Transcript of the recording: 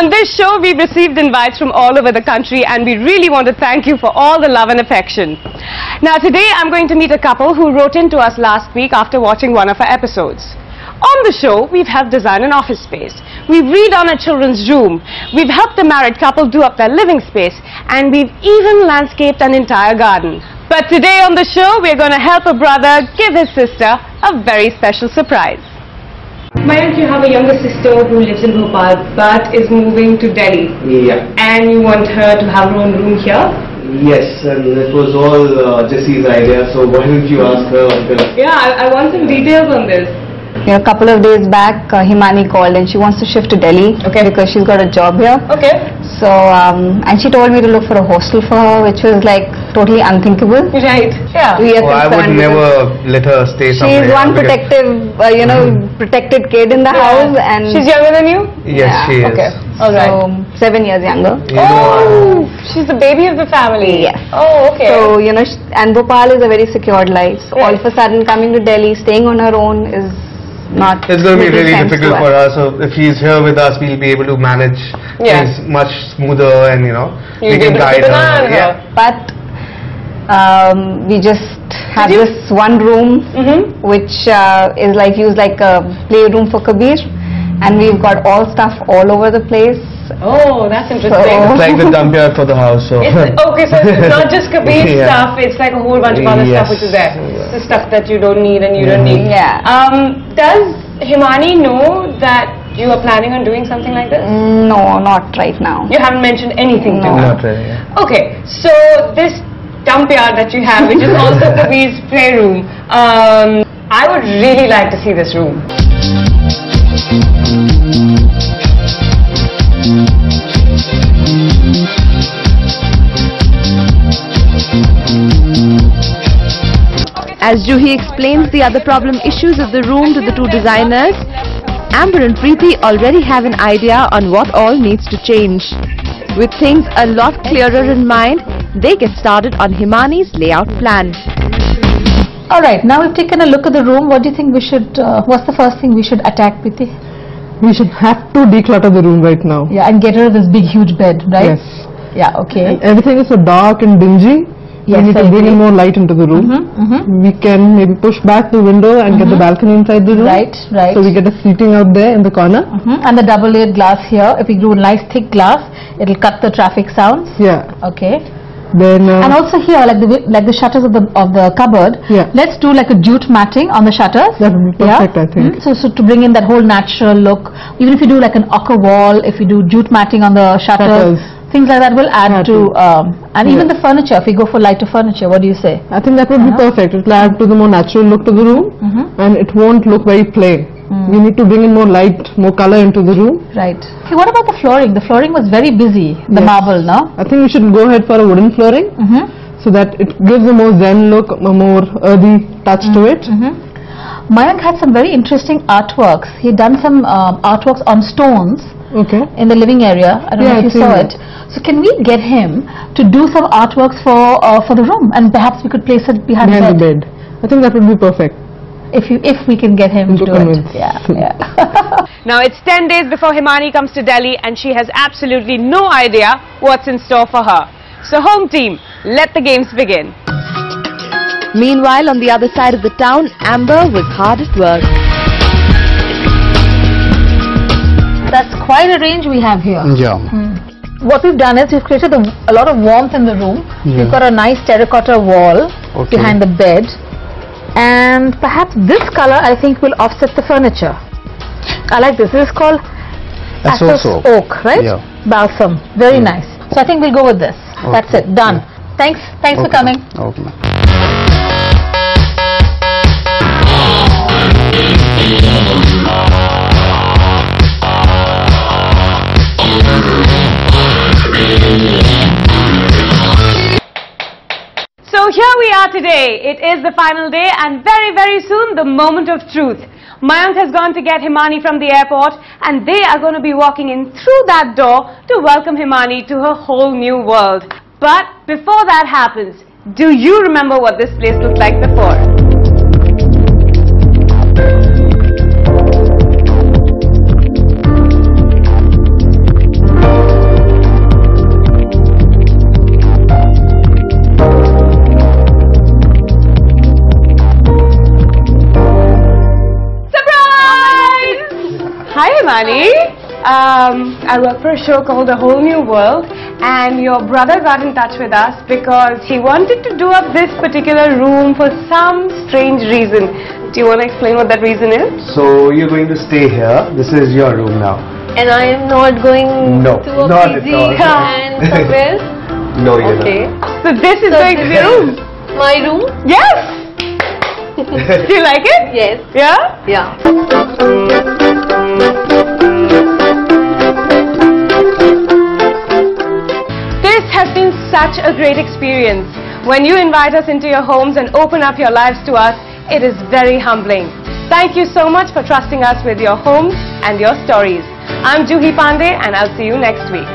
On this show, we've received invites from all over the country and we really want to thank you for all the love and affection. Now today, I'm going to meet a couple who wrote in to us last week after watching one of our episodes. On the show, we've helped design an office space. We've redone a children's room. We've helped the married couple do up their living space. And we've even landscaped an entire garden. But today on the show, we're going to help a brother give his sister a very special surprise. Mayank, you have a younger sister who lives in Bhopal but is moving to Delhi. Yeah. And you want her to have her own room here? Yes, and it was all Jessie's idea, so why don't you ask her? Yeah, I want some details on this. A couple of days back, Himani called and she wants to shift to Delhi because she's got a job here. Okay. So, and she told me to look for a hostel for her, which was like totally unthinkable. Right. Yeah. I would never let her stay somewhere. She's one protective, protected kid in the house, and she's younger than you? Yes, she is. Okay. All right. So, 7 years younger. Oh, she's the baby of the family. Yes. Oh, okay. So, and Bhopal is a very secured life. So, all of a sudden coming to Delhi, staying on her own is not. It's going to be really difficult for us. So if he's here with us, we'll be able to manage things much smoother, and we can guide her. Yeah. But we just have this one room, which is like used like a playroom for Kabir, and we've got all stuff all over the place. Oh, that's interesting. It's like the dump yard for the house. So. Okay, so it's not just Kabir stuff, it's like a whole bunch of other stuff which is there. It's the stuff that you don't need and you don't need. Yeah. Does Himani know that you are planning on doing something like this? No, not right now. You haven't mentioned anything to her? Not really, Okay, so this dump yard that you have, which is also Kabir's playroom, I would really like to see this room. As Juhi explains the other problem issues of the room to the two designers, Amber and Preeti already have an idea on what all needs to change. With things a lot clearer in mind, they get started on Himani's layout plan. Alright, now we've taken a look at the room. What do you think we should, what's the first thing we should attack, Preeti? We should have to declutter the room right now. Yeah, and get rid of this big huge bed, right? Yes. Yeah, okay. And everything is so dark and dingy. Yes, we need to bring in more light into the room. We can maybe push back the window and get the balcony inside the room. Right, right. So we get a seating out there in the corner. And the double layered glass here, if we do a nice thick glass, it'll cut the traffic sounds. Yeah. Okay. Then and also here, like the shutters of the cupboard, let's do like a jute matting on the shutters. That would be perfect, I think. So to bring in that whole natural look, even if you do like an ochre wall, if you do jute matting on the shutters. Things like that will add to, and even the furniture, if we go for lighter furniture, what do you say? I think that would be perfect. It will add to the more natural look to the room, and it won't look very plain. We need to bring in more light, more color into the room. Right. Okay, what about the flooring? The flooring was very busy, the marble, no? I think we should go ahead for a wooden flooring, so that it gives a more zen look, a more earthy touch to it. Mayank had some very interesting artworks. He had done some artworks on stones. In the living area. I don't know if you saw it. So can we get him to do some artworks for the room, and perhaps we could place it behind the bed? I think that would be perfect. If we can get him to do it. Yeah. Now it's 10 days before Himani comes to Delhi and she has absolutely no idea what's in store for her. So home team, let the games begin. Meanwhile, on the other side of the town, Amber was hard at work. That's quite a range we have here. Yeah. What we've done is we've created a lot of warmth in the room. We've got a nice terracotta wall behind the bed, and perhaps this color I think will offset the furniture. I like this. This is called Assos oak, right? Yeah. Balsam. Very nice. So I think we'll go with this. That's it. Done. Thanks for coming. So here we are today. It is the final day and very soon the moment of truth. Mayank has gone to get Himani from the airport and they are going to be walking in through that door to welcome Himani to her whole new world. But before that happens, do you remember what this place looked like before? Mani. I work for a show called A Whole New World, and your brother got in touch with us because he wanted to do up this particular room for some strange reason. Do you want to explain what that reason is? So you're going to stay here. This is your room now. And I am not going No, to a not busy at all. and somewhere. No, you're Okay. not. So this is going to be your room. My room? Yes. Do you like it? Yes. Yeah? Yeah. This has been such a great experience. When you invite us into your homes and open up your lives to us, it is very humbling. Thank you so much for trusting us with your homes and your stories. I'm Juhi Pandey, and I'll see you next week.